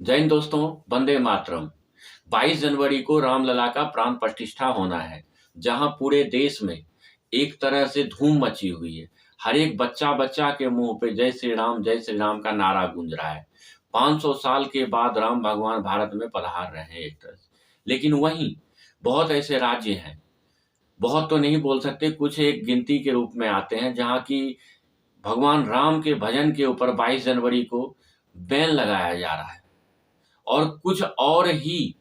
जय हिंद दोस्तों, वंदे मातरम। 22 जनवरी को रामलला का प्राण प्रतिष्ठा होना है, जहां पूरे देश में एक तरह से धूम मची हुई है। हर एक बच्चा बच्चा के मुंह पे जय श्री राम का नारा गूंज रहा है। 500 साल के बाद राम भगवान भारत में पधार रहे हैं एक तरह से। लेकिन वहीं बहुत ऐसे राज्य हैं, बहुत तो नहीं बोल सकते, कुछ एक गिनती के रूप में आते हैं, जहां की भगवान राम के भजन के ऊपर 22 जनवरी को बैन लगाया जा रहा है और कुछ और ही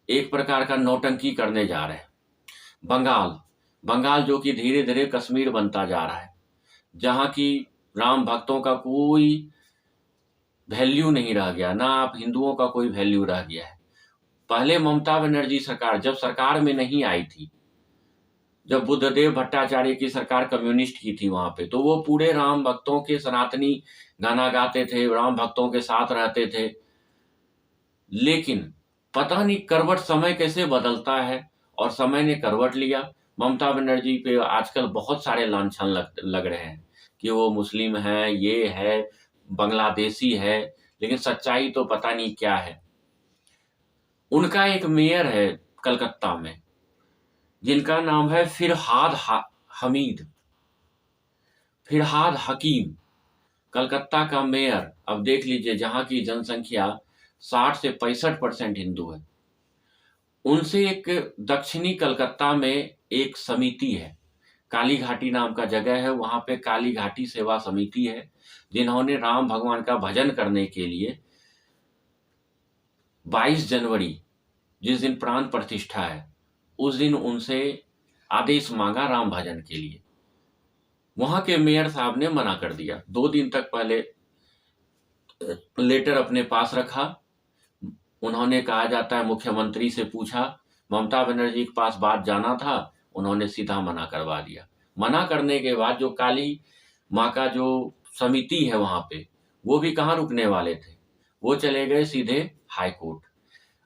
एक प्रकार का नौटंकी करने जा रहे हैं। बंगाल बंगाल जो कि धीरे धीरे कश्मीर बनता जा रहा है, जहां की राम भक्तों का कोई वैल्यू नहीं रह गया, ना आप हिंदुओं का कोई वैल्यू रह गया है। पहले ममता बनर्जी सरकार जब सरकार में नहीं आई थी, जब बुद्धदेव भट्टाचार्य की सरकार कम्युनिस्ट की थी वहां पे, तो वो पूरे राम भक्तों के सनातनी गाना गाते थे, राम भक्तों के साथ रहते थे। लेकिन पता नहीं करवट समय कैसे बदलता है, और समय ने करवट लिया। ममता बनर्जी पे आजकल बहुत सारे लांछन लग रहे हैं कि वो मुस्लिम है, ये है, बांग्लादेशी है, लेकिन सच्चाई तो पता नहीं क्या है। उनका एक मेयर है कलकत्ता में, जिनका नाम है हमीद फिरहाद हकीम, कलकत्ता का मेयर। अब देख लीजिए, जहां की जनसंख्या 60 से 65% हिंदू है, उनसे एक दक्षिणी कलकत्ता में एक समिति है, काली घाटी नाम का जगह है, वहां पे काली घाटी सेवा समिति है, जिन्होंने राम भगवान का भजन करने के लिए 22 जनवरी जिस दिन प्राण प्रतिष्ठा है, उस दिन उनसे आदेश मांगा राम भजन के लिए। वहां के मेयर साहब ने मना कर दिया। 2 दिन तक पहले लेटर अपने पास रखा। उन्होंने, कहा जाता है, मुख्यमंत्री से पूछा, ममता बनर्जी के पास बात जाना था, उन्होंने सीधा मना करवा दिया। मना करने के बाद जो काली माँ का जो समिति है वहां पे, वो भी कहाँ रुकने वाले थे, वो चले गए सीधे हाई कोर्ट।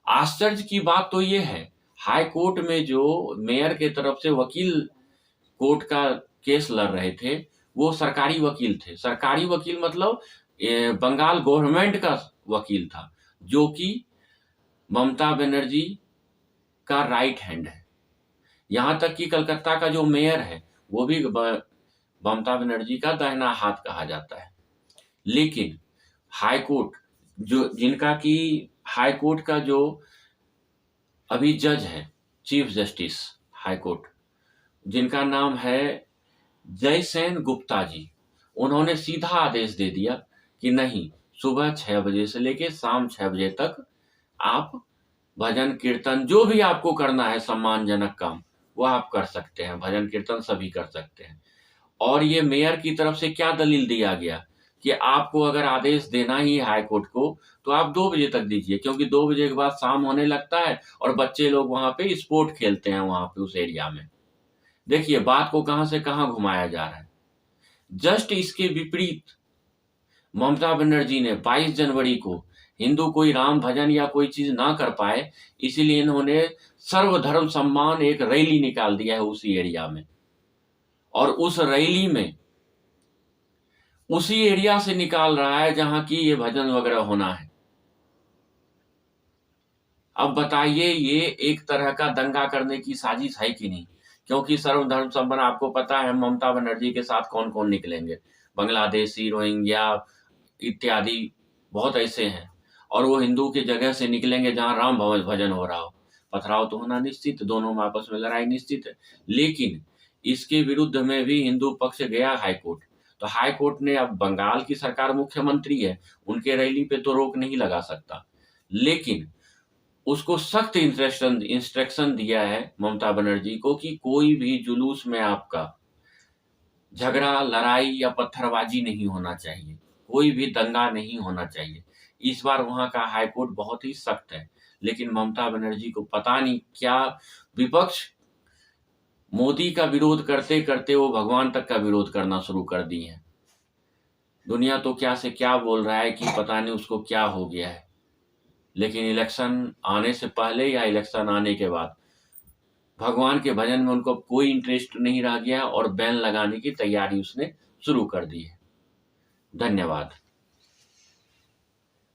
आश्चर्य की बात तो ये है, हाई कोर्ट में जो मेयर के तरफ से वकील कोर्ट का केस लड़ रहे थे, वो सरकारी वकील थे। सरकारी वकील मतलब बंगाल गवर्नमेंट का वकील था, जो कि ममता बनर्जी का राइट हैंड है। यहां तक कि कलकत्ता का जो मेयर है, वो भी ममता बनर्जी का दाहिना हाथ कहा जाता है। लेकिन हाई कोर्ट, जो जिनका की हाई कोर्ट का जो अभी जज है, चीफ जस्टिस हाई कोर्ट, जिनका नाम है जयसेन गुप्ता जी, उन्होंने सीधा आदेश दे दिया कि नहीं, सुबह 6 बजे से लेके शाम 6 बजे तक आप भजन कीर्तन जो भी आपको करना है, सम्मानजनक काम, वो आप कर सकते हैं। भजन कीर्तन सभी कर सकते हैं। और ये मेयर की तरफ से क्या दलील दिया गया कि आपको अगर आदेश देना ही हाई कोर्ट को, तो आप 2 बजे तक दीजिए, क्योंकि 2 बजे के बाद शाम होने लगता है और बच्चे लोग वहां पे स्पोर्ट खेलते हैं वहां पे उस एरिया में। देखिए बात को कहां से कहां घुमाया जा रहा है। जस्ट इसके विपरीत ममता बनर्जी ने 22 जनवरी को हिंदू कोई राम भजन या कोई चीज ना कर पाए, इसीलिए इन्होंने सर्वधर्म सम्मान एक रैली निकाल दिया है उसी एरिया में। और उस रैली में उसी एरिया से निकाल रहा है जहां की ये भजन वगैरह होना है। अब बताइए, ये एक तरह का दंगा करने की साजिश है कि नहीं? क्योंकि सर्वधर्म सम्मान, आपको पता है ममता बनर्जी के साथ कौन कौन निकलेंगे, बांग्लादेशी, रोहिंग्या इत्यादि बहुत ऐसे हैं। और वो हिंदू की जगह से निकलेंगे जहां राम भजन हो रहा हो। पथराव तो होना निश्चित, दोनों में आपस में लड़ाई निश्चित है। लेकिन इसके विरुद्ध में भी हिंदू पक्ष गया हाई कोर्ट। तो हाई कोर्ट ने, अब बंगाल की सरकार मुख्यमंत्री है, उनके रैली पे तो रोक नहीं लगा सकता, लेकिन उसको सख्त इंस्ट्रक्शन दिया है ममता बनर्जी को कि कोई भी जुलूस में आपका झगड़ा, लड़ाई या पत्थरबाजी नहीं होना चाहिए, कोई भी दंगा नहीं होना चाहिए। इस बार वहां का हाई कोर्ट बहुत ही सख्त है। लेकिन ममता बनर्जी को पता नहीं क्या, विपक्ष मोदी का विरोध करते करते वो भगवान तक का विरोध करना शुरू कर दी है। दुनिया तो क्या से क्या बोल रहा है कि पता नहीं उसको क्या हो गया है। लेकिन इलेक्शन आने से पहले या इलेक्शन आने के बाद भगवान के भजन में उनको कोई इंटरेस्ट नहीं रह गया और बैन लगाने की तैयारी उसने शुरू कर दी है। धन्यवाद।